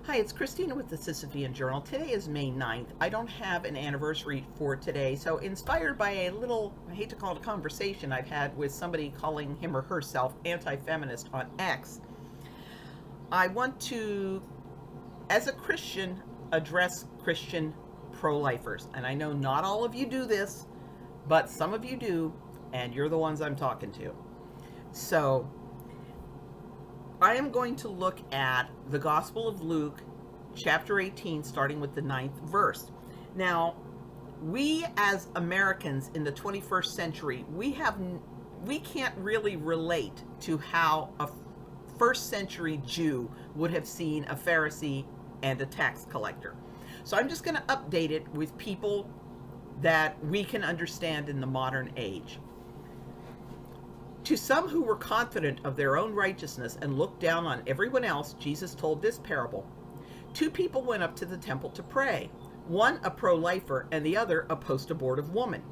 Hi, it's Christina with the Sisyphean Journal. Today is May 9th. I don't have an anniversary for today, so inspired by a little, I hate to call it a conversation I've had with somebody calling him or herself anti-feminist on X, I want to, as a Christian, address Christian pro-lifers. And I know not all of you do this, but some of you do, and you're the ones I'm talking to. So, I am going to look at the Gospel of Luke, chapter 18, starting with the 9th verse. Now, we as Americans in the 21st century, we can't really relate to how a first century Jew would have seen a Pharisee and a tax collector. So I'm just going to update it with people that we can understand in the modern age. To some who were confident of their own righteousness and looked down on everyone else, Jesus told this parable. Two people went up to the temple to pray, one a pro-lifer and the other a post-abortive woman.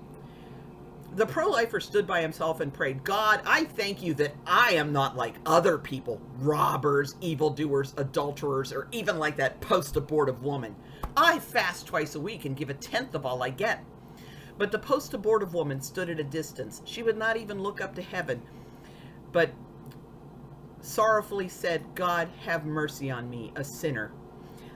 The pro-lifer stood by himself and prayed, God, I thank you that I am not like other people, robbers, evildoers, adulterers, or even like that post-abortive woman. I fast twice a week and give a tenth of all I get. But the post-abortive woman stood at a distance. She would not even look up to heaven, but sorrowfully said, God, have mercy on me, a sinner.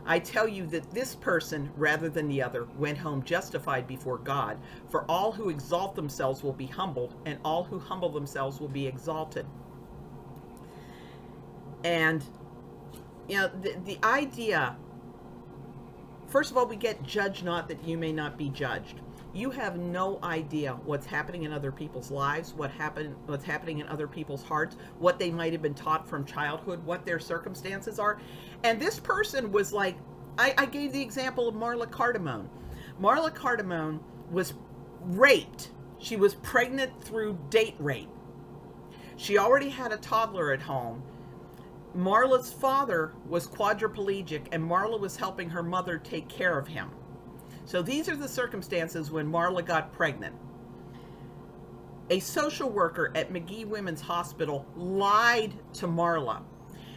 I tell you that this person, rather than the other, went home justified before God. For all who exalt themselves will be humbled, and all who humble themselves will be exalted. And, you know, the idea, first of all, we get judge not that you may not be judged. You have no idea what's happening in other people's lives, what's happening in other people's hearts, what they might have been taught from childhood, what their circumstances are. And this person was like, I gave the example of Marla Cardamone. Marla Cardamone was raped. She was pregnant through date rape. She already had a toddler at home. Marla's father was quadriplegic, and Marla was helping her mother take care of him. So these are the circumstances when Marla got pregnant. A social worker at McGee Women's Hospital lied to Marla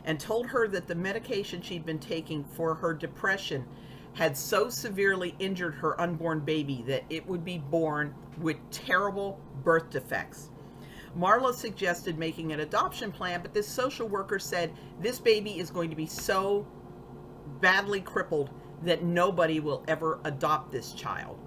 and told her that the medication she'd been taking for her depression had so severely injured her unborn baby that it would be born with terrible birth defects. Marla suggested making an adoption plan, but this social worker said this baby is going to be so badly crippled that nobody will ever adopt this child.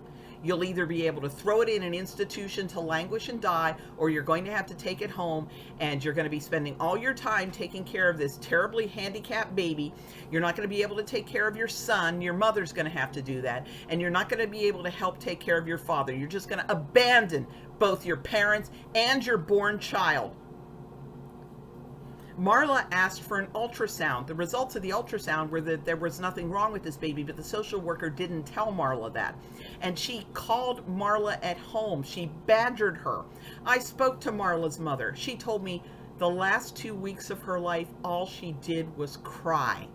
You'll either be able to throw it in an institution to languish and die, or you're going to have to take it home, and you're going to be spending all your time taking care of this terribly handicapped baby. You're not going to be able to take care of your son. Your mother's going to have to do that, and you're not going to be able to help take care of your father. You're just going to abandon both your parents and your born child. Marla asked for an ultrasound. The results of the ultrasound were that there was nothing wrong with this baby, but the social worker didn't tell Marla that. And she called Marla at home. She badgered her. I spoke to Marla's mother. She told me the last 2 weeks of her life, all she did was cry.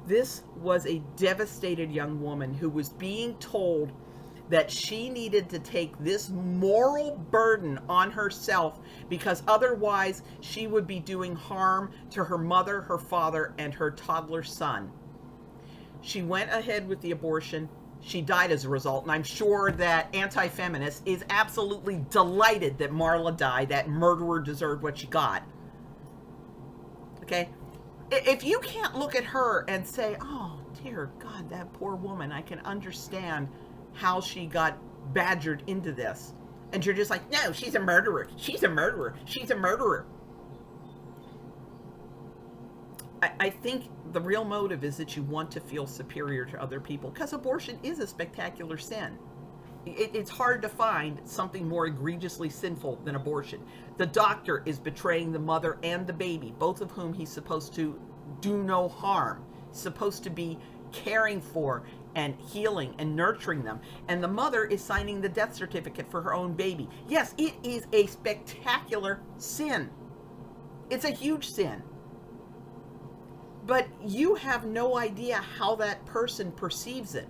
This was a devastated young woman who was being told that she needed to take this moral burden on herself because otherwise she would be doing harm to her mother, her father, and her toddler son. She went ahead with the abortion. She died as a result, and I'm sure that anti-feminist is absolutely delighted that Marla died. That murderer deserved what she got. Okay? If you can't look at her and say, oh, dear God, that poor woman, I can understand how she got badgered into this. And you're just like, no, she's a murderer. She's a murderer. She's a murderer. I think the real motive is that you want to feel superior to other people, because abortion is a spectacular sin. It's hard to find something more egregiously sinful than abortion. The doctor is betraying the mother and the baby, both of whom he's supposed to do no harm, supposed to be caring for and healing and nurturing them. And the mother is signing the death certificate for her own baby. Yes, it is a spectacular sin. It's a huge sin. But you have no idea how that person perceives it.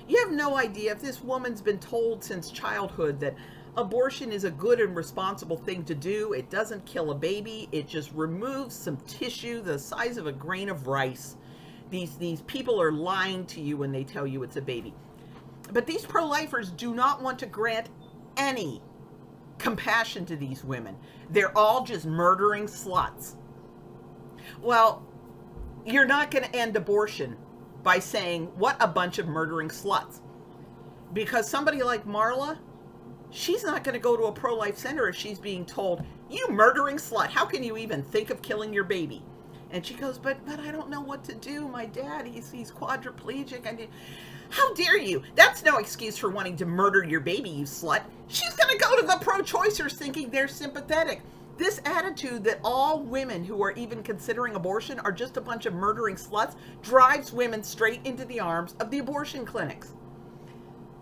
You have no idea if this woman's been told since childhood that abortion is a good and responsible thing to do. It doesn't kill a baby. It just removes some tissue the size of a grain of rice. These people are lying to you when they tell you it's a baby. But these pro-lifers do not want to grant any compassion to these women. They're all just murdering sluts. Well, you're not going to end abortion by saying, what a bunch of murdering sluts. Because somebody like Marla, she's not going to go to a pro-life center if she's being told, you murdering slut, how can you even think of killing your baby? And she goes, but I don't know what to do. My dad, he's quadriplegic. How dare you? That's no excuse for wanting to murder your baby, you slut. She's going to go to the pro-choicers thinking they're sympathetic. This attitude that all women who are even considering abortion are just a bunch of murdering sluts drives women straight into the arms of the abortion clinics.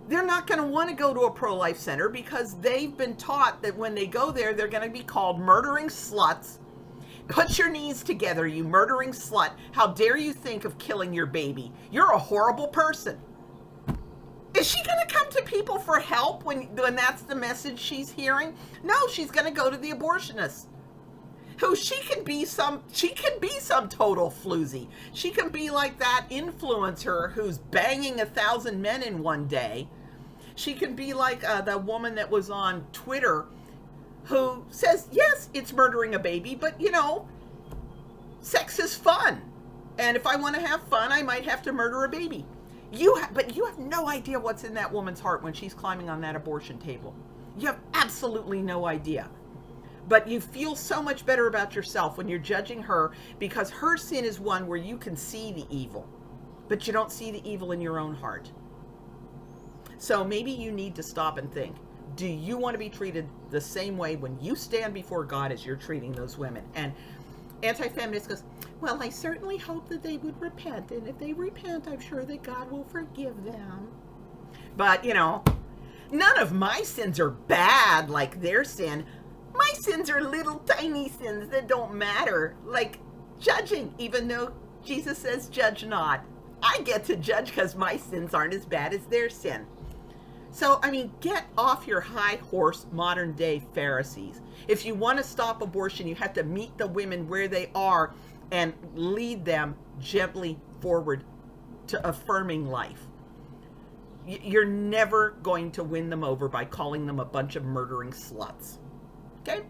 They're not going to want to go to a pro-life center because they've been taught that when they go there, they're going to be called murdering sluts. Put your knees together, you murdering slut. How dare you think of killing your baby? You're a horrible person. Is she going to come to people for help when that's the message she's hearing? No, she's going to go to the abortionist. Who she can be some total floozy. She can be like that influencer who's banging 1,000 men in one day. She can be like the woman that was on Twitter who says, yes, it's murdering a baby, but sex is fun. And if I want to have fun, I might have to murder a baby. But you have no idea what's in that woman's heart when she's climbing on that abortion table. You have absolutely no idea. But you feel so much better about yourself when you're judging her because her sin is one where you can see the evil, but you don't see the evil in your own heart. So maybe you need to stop and think, do you want to be treated the same way when you stand before God as you're treating those women? And anti-feminist goes, well, I certainly hope that they would repent. And if they repent, I'm sure that God will forgive them. But, none of my sins are bad like their sin. My sins are little tiny sins that don't matter. Like judging, even though Jesus says judge not. I get to judge because my sins aren't as bad as their sin. So, get off your high horse, modern day Pharisees. If you want to stop abortion, you have to meet the women where they are and lead them gently forward to affirming life. You're never going to win them over by calling them a bunch of murdering sluts. Okay?